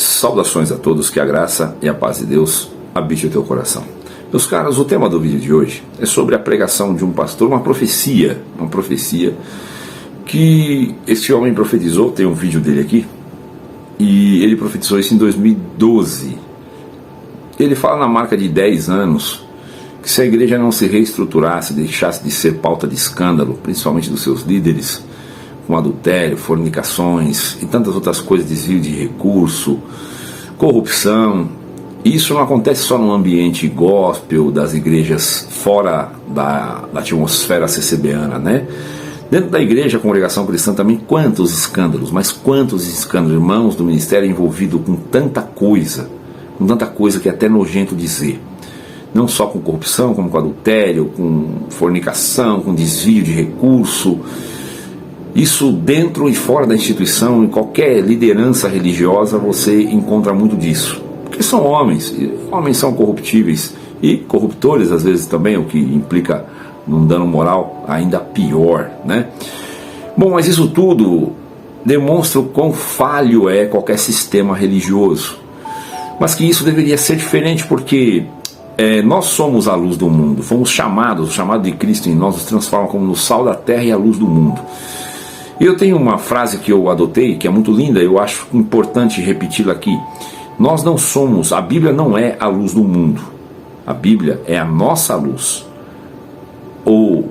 Saudações a todos, que a graça e a paz de Deus habite o teu coração. Meus caros, o tema do vídeo de hoje é sobre a pregação de um pastor, uma profecia que este homem profetizou. Tem um vídeo dele aqui, e ele profetizou isso em 2012. Ele fala na marca de 10 anos que se a igreja não se reestruturasse, deixasse de ser pauta de escândalo, principalmente dos seus líderes, com adultério, fornicações e tantas outras coisas, desvio de recurso, corrupção. Isso não acontece só no ambiente gospel das igrejas fora da atmosfera CCBana, né? Dentro da igreja, a congregação cristã também, quantos escândalos, irmãos do ministério envolvidos com tanta coisa que é até nojento dizer. Não só com corrupção, como com adultério, com fornicação, com desvio de recurso. Isso dentro e fora da instituição, em qualquer liderança religiosa, você encontra muito disso. Porque são homens, e homens são corruptíveis e corruptores às vezes também, o que implica num dano moral ainda pior, né? Bom, mas isso tudo demonstra o quão falho é qualquer sistema religioso. Mas que isso deveria ser diferente, porque nós somos a luz do mundo, fomos chamados, o chamado de Cristo em nós nos transforma como no sal da terra e a luz do mundo. E eu tenho uma frase que eu adotei, que é muito linda, eu acho importante repeti-la aqui. Nós não somos, a Bíblia não é a luz do mundo, a Bíblia é a nossa luz. O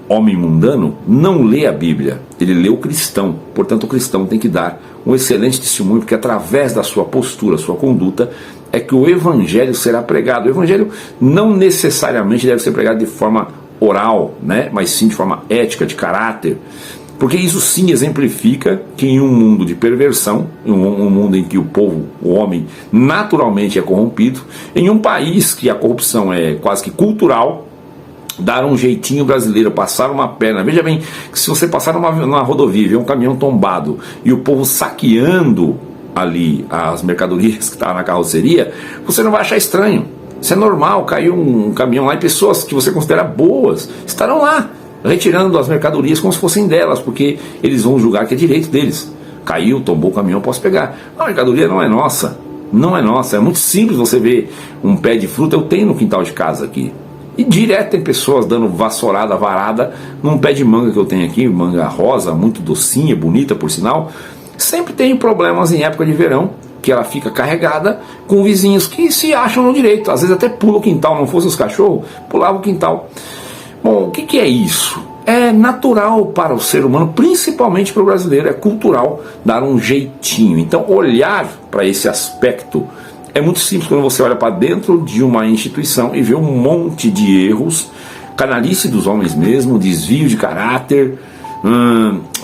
homem mundano não lê a Bíblia, ele lê o cristão. Portanto, o cristão tem que dar um excelente testemunho, porque através da sua postura, sua conduta, é que o evangelho será pregado. O evangelho não necessariamente deve ser pregado de forma oral, né? Mas sim de forma ética, de caráter. Porque isso sim exemplifica que em um mundo de perversão, em um mundo em que o povo, o homem, naturalmente é corrompido, em um país que a corrupção é quase que cultural, dar um jeitinho brasileiro, passar uma perna. Veja bem, que se você passar numa rodovia e ver um caminhão tombado e o povo saqueando ali as mercadorias que estavam na carroceria, você não vai achar estranho. Isso é normal, caiu um caminhão lá e pessoas que você considera boas estarão lá, retirando as mercadorias como se fossem delas, porque eles vão julgar que é direito deles. Caiu, tombou o caminhão, posso pegar. A mercadoria não é nossa, não é nossa. É muito simples você ver um pé de fruta, eu tenho no quintal de casa aqui. E direto tem pessoas dando vassourada, varada, num pé de manga que eu tenho aqui, manga rosa, muito docinha, bonita por sinal. Sempre tem problemas em época de verão, que ela fica carregada com vizinhos que se acham no direito. Às vezes até pula o quintal, não fosse os cachorros, pulava o quintal. Bom, o que é isso? É natural para o ser humano, principalmente para o brasileiro, é cultural dar um jeitinho. Então, olhar para esse aspecto é muito simples quando você olha para dentro de uma instituição e vê um monte de erros, canalice dos homens mesmo, desvio de caráter,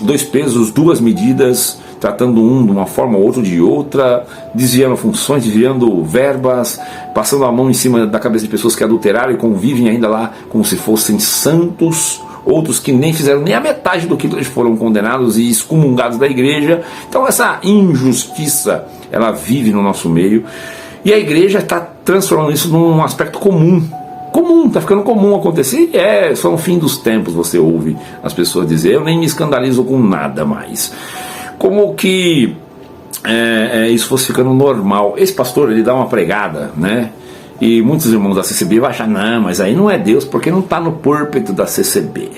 dois pesos, duas medidas, tratando um de uma forma ou outro de outra, desviando funções, desviando verbas, passando a mão em cima da cabeça de pessoas que adulteraram e convivem ainda lá como se fossem santos, outros que nem fizeram nem a metade do que eles foram condenados e excomungados da igreja. Então essa injustiça, ela vive no nosso meio, e a igreja está transformando isso num aspecto comum, está ficando comum acontecer, e só no fim dos tempos você ouve as pessoas dizer, eu nem me escandalizo com nada mais. Como que isso fosse ficando normal. Esse pastor, ele dá uma pregada, né? E muitos irmãos da CCB vão achar, não, mas aí não é Deus, porque não está no púlpito da CCB.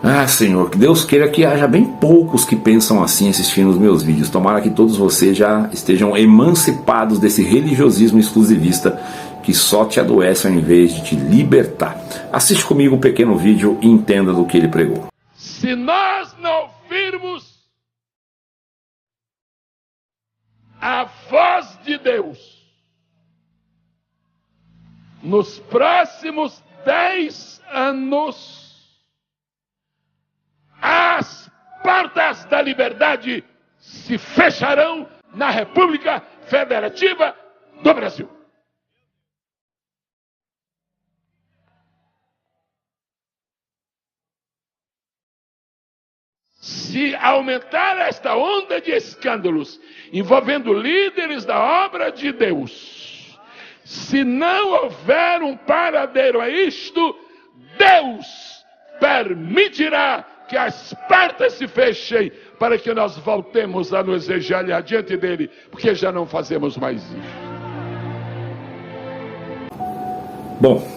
Ah, Senhor, que Deus queira que haja bem poucos que pensam assim assistindo os meus vídeos. Tomara que todos vocês já estejam emancipados desse religiosismo exclusivista que só te adoece ao invés de te libertar. Assiste comigo um pequeno vídeo e entenda do que ele pregou. Se nós não ouvirmos a voz de Deus nos próximos 10 anos, as portas da liberdade se fecharão na República Federativa do Brasil. Se aumentar esta onda de escândalos envolvendo líderes da obra de Deus, se não houver um paradeiro a isto, Deus permitirá que as portas se fechem para que nós voltemos a nos ajoelhar diante dele, porque já não fazemos mais isso. Bom,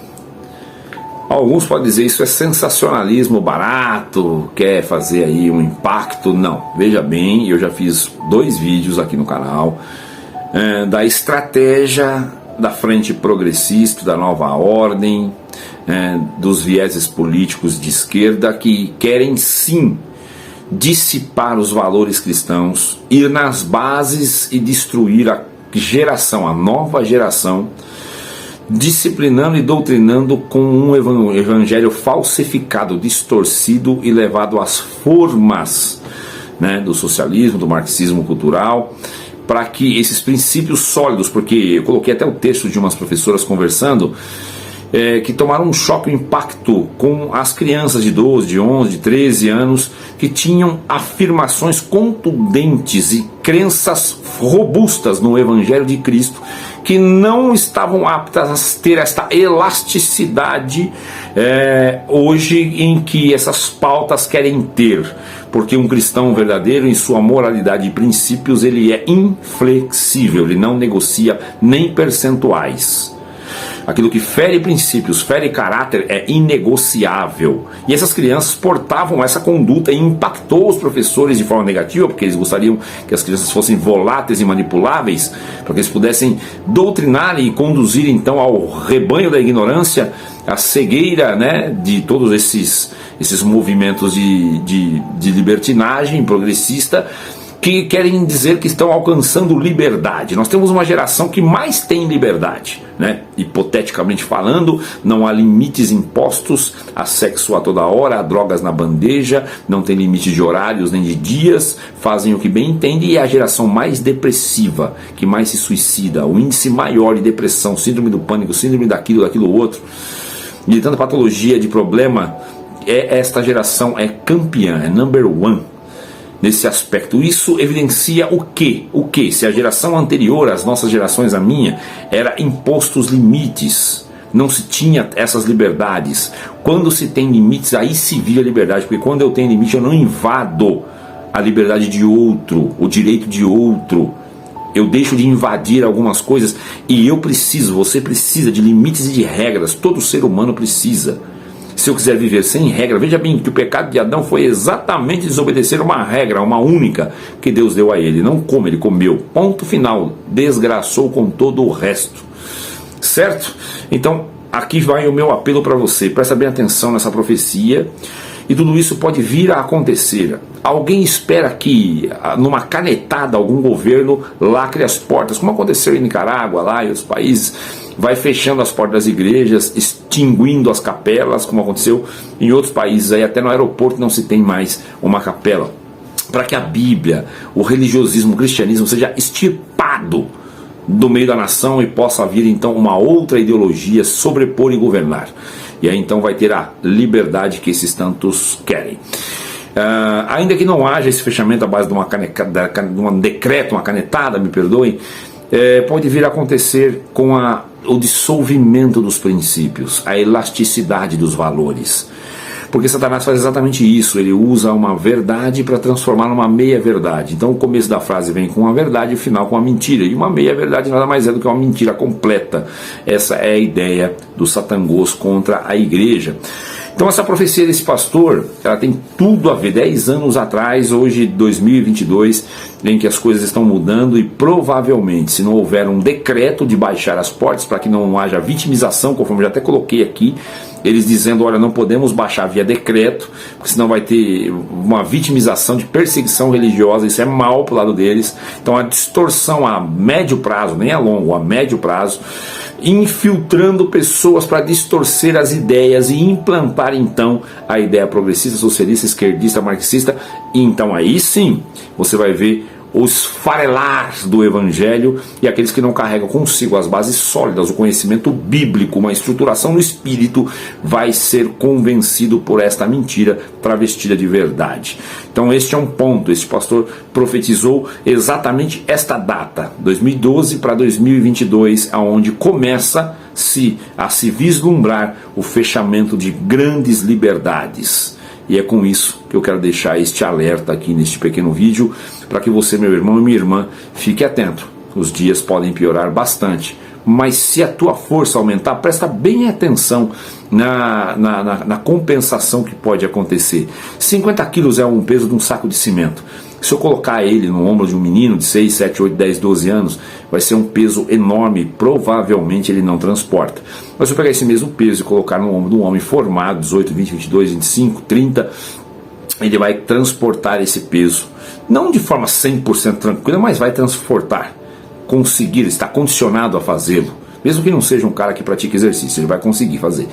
alguns podem dizer isso é sensacionalismo barato, quer fazer aí um impacto. Não, veja bem, eu já fiz 2 vídeos aqui no canal da estratégia da frente progressista, da nova ordem, dos vieses políticos de esquerda que querem sim dissipar os valores cristãos, ir nas bases e destruir a geração, a nova geração, disciplinando e doutrinando com um evangelho falsificado, distorcido e levado às formas, do socialismo, do marxismo cultural, para que esses princípios sólidos, porque eu coloquei até o texto de umas professoras conversando, que tomaram um choque, um impacto com as crianças de 12, de 11, de 13 anos, que tinham afirmações contundentes e crenças robustas no Evangelho de Cristo, que não estavam aptas a ter esta elasticidade hoje em que essas pautas querem ter, porque um cristão verdadeiro, em sua moralidade e princípios, ele é inflexível, ele não negocia nem percentuais. Aquilo que fere princípios, fere caráter, é inegociável. E essas crianças portavam essa conduta e impactou os professores de forma negativa, porque eles gostariam que as crianças fossem voláteis e manipuláveis, para que eles pudessem doutrinar e conduzir então ao rebanho da ignorância, a cegueira de todos esses movimentos de libertinagem progressista, que querem dizer que estão alcançando liberdade. Nós temos uma geração que mais tem liberdade, hipoteticamente falando, não há limites impostos, há sexo a toda hora, há drogas na bandeja, não tem limite de horários nem de dias, fazem o que bem entendem, e é a geração mais depressiva, que mais se suicida, o índice maior de depressão, síndrome do pânico, síndrome daquilo outro, e de tanta patologia, de problema, esta geração é campeã, é number one nesse aspecto. Isso evidencia o quê? Se a geração anterior, as nossas gerações, a minha, era impostos limites, não se tinha essas liberdades. Quando se tem limites, aí se vive a liberdade, porque quando eu tenho limite, eu não invado a liberdade de outro, o direito de outro. Eu deixo de invadir algumas coisas, e você precisa de limites e de regras, todo ser humano precisa. Se eu quiser viver sem regra, veja bem que o pecado de Adão foi exatamente desobedecer uma regra, uma única, que Deus deu a ele. Não como, ele comeu. Ponto final. Desgraçou com todo o resto. Certo? Então, aqui vai o meu apelo para você. Presta bem atenção nessa profecia. E tudo isso pode vir a acontecer. Alguém espera que, numa canetada, algum governo lacre as portas, como aconteceu em Nicarágua, lá e outros países, vai fechando as portas das igrejas, extinguindo as capelas, como aconteceu em outros países, aí até no aeroporto não se tem mais uma capela, para que a Bíblia, o religiosismo, o cristianismo seja extirpado do meio da nação e possa vir então uma outra ideologia sobrepor e governar. E aí então vai ter a liberdade que esses tantos querem. Ainda que não haja esse fechamento à base de um decreto, uma canetada, me perdoem, pode vir a acontecer com o dissolvimento dos princípios, a elasticidade dos valores. Porque Satanás faz exatamente isso, ele usa uma verdade para transformar numa meia-verdade. Então o começo da frase vem com uma verdade e o final com uma mentira. E uma meia-verdade nada mais é do que uma mentira completa. Essa é a ideia do Satangos contra a igreja. Então essa profecia desse pastor, ela tem tudo a ver, 10 anos atrás, hoje 2022, em que as coisas estão mudando e provavelmente, se não houver um decreto de baixar as portas para que não haja vitimização, conforme eu já até coloquei aqui, eles dizendo, olha, não podemos baixar via decreto, porque senão vai ter uma vitimização de perseguição religiosa, isso é mal pro lado deles. Então a distorção a médio prazo, nem a longo, a médio prazo, infiltrando pessoas para distorcer as ideias e implantar então a ideia progressista, socialista, esquerdista, marxista. E então aí sim você vai ver os farelar do evangelho e aqueles que não carregam consigo as bases sólidas, o conhecimento bíblico, uma estruturação no espírito, vai ser convencido por esta mentira travestida de verdade. Então este é um ponto. Este pastor profetizou exatamente esta data, 2012 para 2022, aonde começa a se vislumbrar o fechamento de grandes liberdades. E é com isso que eu quero deixar este alerta aqui neste pequeno vídeo, para que você, meu irmão e minha irmã, fique atento. Os dias podem piorar bastante, mas se a tua força aumentar, presta bem atenção na compensação que pode acontecer. 50 quilos é um peso de um saco de cimento. Se eu colocar ele no ombro de um menino de 6, 7, 8, 10, 12 anos, vai ser um peso enorme, provavelmente ele não transporta. Mas se eu pegar esse mesmo peso e colocar no ombro de um homem formado, 18, 20, 22, 25, 30, ele vai transportar esse peso, não de forma 100% tranquila, mas vai transportar, conseguir, está condicionado a fazê-lo. Mesmo que não seja um cara que pratique exercício, ele vai conseguir fazer.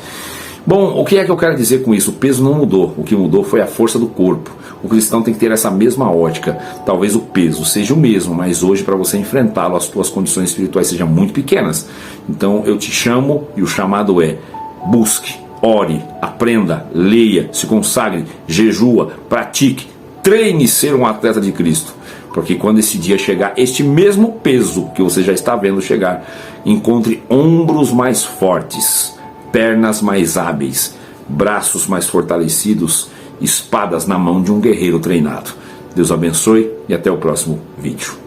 Bom, o que é que eu quero dizer com isso? O peso não mudou, o que mudou foi a força do corpo. O cristão tem que ter essa mesma ótica. Talvez o peso seja o mesmo, mas hoje, para você enfrentá-lo, as tuas condições espirituais sejam muito pequenas. Então eu te chamo, e o chamado é: busque, ore, aprenda, leia, se consagre, jejua, pratique, treine ser um atleta de Cristo. Porque quando esse dia chegar, este mesmo peso que você já está vendo chegar, encontre ombros mais fortes, pernas mais hábeis, braços mais fortalecidos, espadas na mão de um guerreiro treinado. Deus abençoe e até o próximo vídeo.